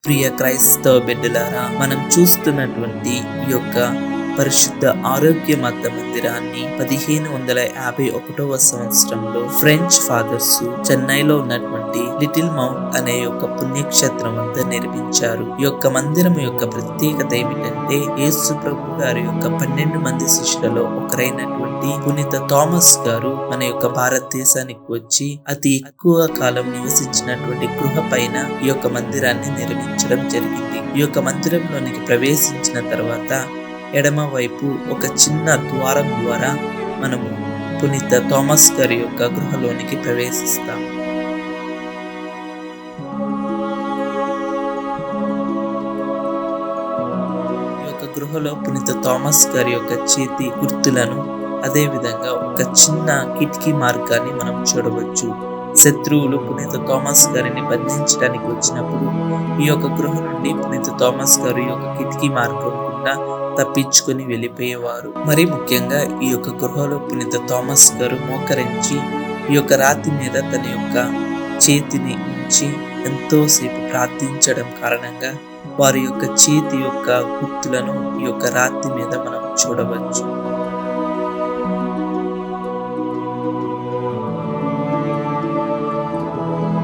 ప్రియ క్రైస్తవ బిడ్డలారా, మనం చూస్తున్నటువంటి ఈ యొక్క పరిశుద్ధ ఆరోగ్య మత మందిరాన్ని 1551వ సంవత్సరంలో ఫ్రెంచ్ ఫాదర్స్ చెన్నైలో ఉన్నటువంటి లిటిల్ మౌంట్ అనే యొక్క పుణ్యక్షేత్రం వద్ద నిర్మించారు. ఈ యొక్క మందిరం యొక్క ప్రత్యేకత ఏమిటంటే, యేసు ప్రభు గారి యొక్క 12 మంది శిష్యులలో ఒకరైనటువంటి పునీత థామస్ గారు మన యొక్క భారతదేశానికి వచ్చి అతి ఎక్కువ కాలం నివసించినటువంటి గృహ పైన ఈ యొక్క మందిరాన్ని నిర్మించడం జరిగింది. ఈ యొక్క మందిరంలోనికి ప్రవేశించిన తర్వాత ఎడమ వైపు ఒక చిన్న ద్వారం ద్వారా మనము పునీత థామస్ గారి యొక్క గృహలోనికి ప్రవేశిస్తాం. ఈ యొక్క గృహలో పునీత థామస్ గారి యొక్క చేతి గుర్తులను, అదే విధంగా ఒక చిన్న కిటికీ మార్గాన్ని మనం చూడవచ్చు. శత్రువులు పునీత థామస్ గారిని బంధించడానికి వచ్చినప్పుడు ఈ యొక్క గృహ నుండి పునీత థామస్ గారు ఈ యొక్క కిటికీ మార్గం గుండా తప్పించుకొని వెళ్ళిపోయేవారు. మరి ముఖ్యంగా ఈ యొక్క గృహలో పునీత థామస్ గారు మోకరించి ఈ యొక్క రాతి మీద తన యొక్క చేతిని ఉంచి ఎంతోసేపు ప్రార్థించడం కారణంగా వారి యొక్క చేతి యొక్క గుర్తులను ఈ యొక్క రాతి మీద మనం చూడవచ్చు.